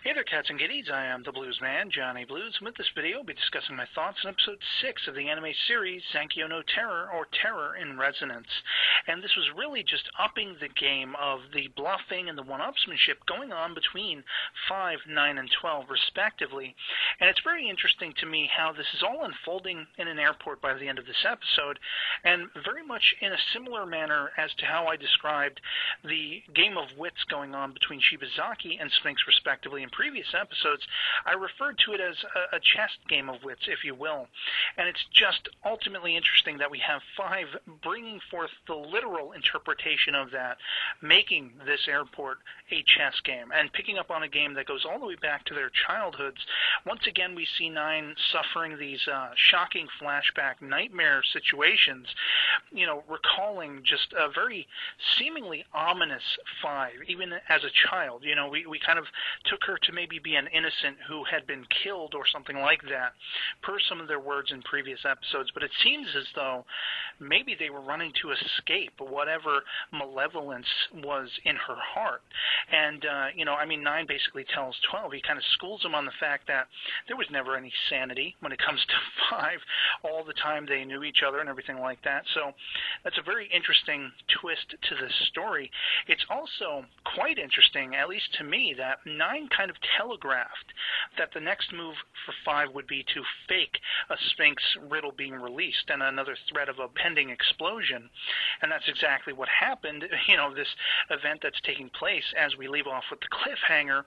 Hey there, cats and kitties. I am the Blues Man, Johnny Blues. With this video, I'll be discussing my thoughts on episode 6 of the anime series Zankyou no Terror, or Terror in Resonance. And this was really just upping the game of the bluffing and the one-upsmanship going on between 5, 9, and 12, respectively. And it's very interesting to me how this is all unfolding in an airport by the end of this episode, and very much in a similar manner as to how I described the game of wits going on between Shibazaki and Sphinx, respectively, in previous episodes. I referred to it as a chess game of wits, if you will. And it's just ultimately interesting that we have 5 bringing forth the literal interpretation of that, making this airport a chess game, and picking up on a game that goes all the way back to their childhoods. Once again, we see 9 suffering these shocking flashback nightmare situations, recalling just a very seemingly ominous 5, even as a child. We kind of took her to maybe be an innocent who had been killed or something like that, per some of their words in previous episodes, but it seems as though maybe they were running to escape whatever malevolence was in her heart. And, 9 basically tells 12, he kind of schools him on the fact that there was never any sanity when it comes to 5. All the time they knew each other and everything like that. So that's a very interesting twist to this story. It's also quite interesting, at least to me, that 9 kind of telegraphed that the next move for 5 would be to fake a Sphinx riddle being released and another threat of a pending explosion. And that's exactly what happened, this event that's taking place as we leave off with the cliffhanger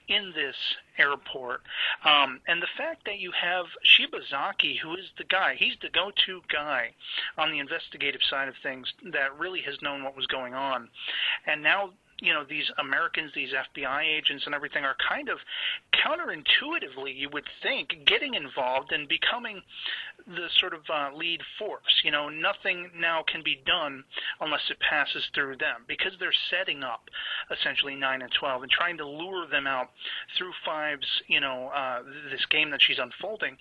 in this airport. And the fact that you have Shibazaki, who is the guy, he's the go-to guy on the investigative side of things that really has known what was going on. And now, these Americans, these FBI agents and everything are kind of counterintuitively, you would think, getting involved and becoming the sort of lead force. Nothing now can be done unless it passes through them, because they're setting up essentially 9 and 12 and trying to lure them out through 5's, this game that she's unfolding.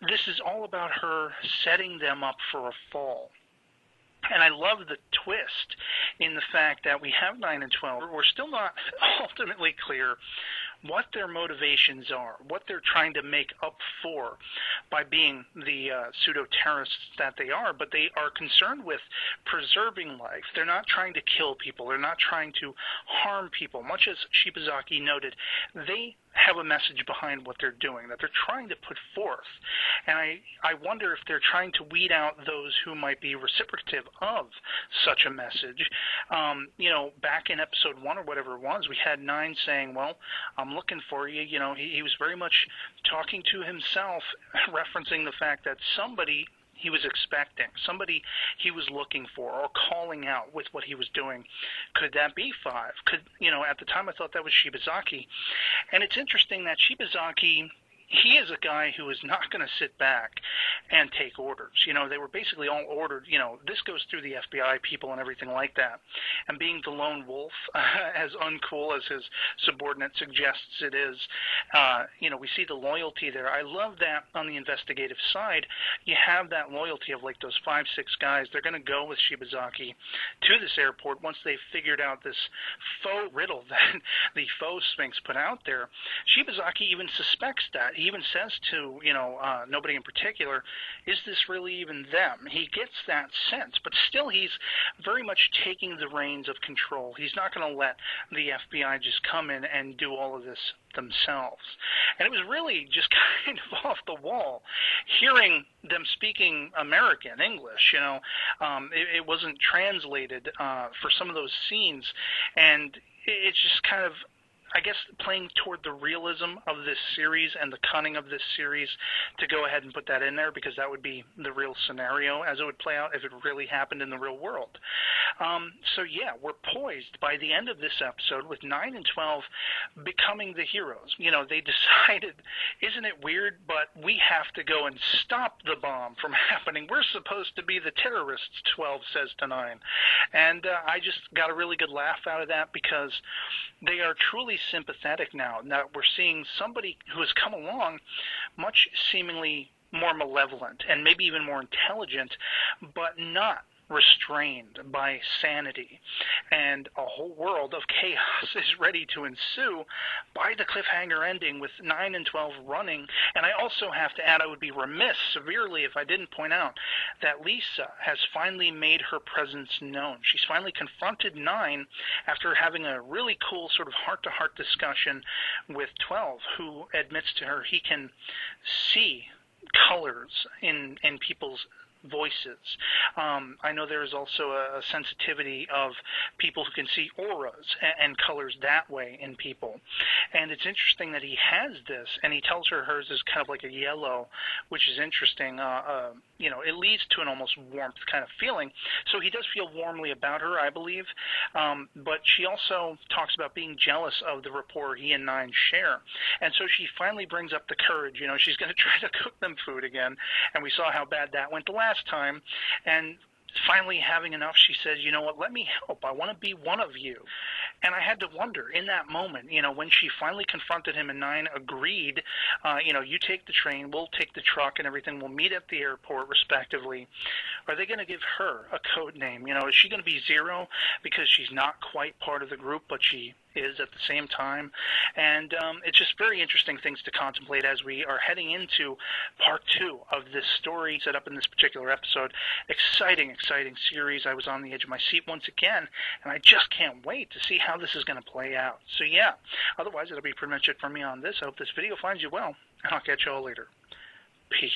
This is all about her setting them up for a fall. And I love the twist in the fact that we have 9 and 12. We're still not ultimately clear what their motivations are, what they're trying to make up for by being the pseudo-terrorists that they are, but they are concerned with preserving life. They're not trying to kill people. They're not trying to harm people. Much as Shibazaki noted, they have a message behind what they're doing, that they're trying to put forth. And I wonder if they're trying to weed out those who might be reciprocative of such a message. Back in episode 1 or whatever it was, we had 9 saying, well, I'm looking for you. He was very much talking to himself, referencing the fact that somebody he was expecting, somebody he was looking for or calling out with what he was doing. Could that be 5? At the time I thought that was Shibazaki. And it's interesting that Shibazaki, he is a guy who is not going to sit back and take orders. They were basically all ordered. This goes through the FBI people and everything like that. And being the lone wolf, as uncool as his subordinate suggests it is, we see the loyalty there. I love that on the investigative side, you have that loyalty of like those 5, 6 guys. They're going to go with Shibazaki to this airport once they've figured out this faux riddle that the faux Sphinx put out there. Shibazaki even suspects that. He even says to, nobody in particular, is this really even them? He gets that sense, but still he's very much taking the reins of control. He's not going to let the FBI just come in and do all of this themselves. And it was really just kind of off the wall hearing them speaking American English. It wasn't translated for some of those scenes, and it's just kind of, I guess, playing toward the realism of this series and the cunning of this series to go ahead and put that in there, because that would be the real scenario as it would play out if it really happened in the real world. We're poised by the end of this episode with 9 and 12 becoming the heroes. They decided, isn't it weird, but we have to go and stop the bomb from happening. We're supposed to be the terrorists, 12 says to 9. And I just got a really good laugh out of that, because they are truly sympathetic now. Now we're seeing somebody who has come along much seemingly more malevolent and maybe even more intelligent, but not restrained by sanity, and a whole world of chaos is ready to ensue by the cliffhanger ending with 9 and 12 running. And I also have to add, I would be remiss severely if I didn't point out that Lisa has finally made her presence known. She's finally confronted 9 after having a really cool sort of heart-to-heart discussion with 12, who admits to her he can see colors in people's voices. I know there is also a sensitivity of people who can see auras and colors that way in people. And it's interesting that he has this, and he tells her hers is kind of like a yellow, which is interesting. It leads to an almost warmth kind of feeling. So he does feel warmly about her, I believe. But she also talks about being jealous of the rapport he and 9 share. And so she finally brings up the courage. She's going to try to cook them food again. And we saw how bad that went the last time, and finally having enough, she says, you know what, let me help. I want to be one of you. And I had to wonder in that moment, when she finally confronted him and 9 agreed, you take the train, we'll take the truck and everything, we'll meet at the airport respectively. Are they going to give her a code name? Is she going to be Zero because she's not quite part of the group, but she is at the same time? And it's just very interesting things to contemplate as we are heading into part 2 of this story set up in this particular episode. Exciting series. I was on the edge of my seat once again, and I just can't wait to see how this is going to play out. So yeah, otherwise it'll be pretty much it for me on this. I hope this video finds you well, and I'll catch you all later. Peace.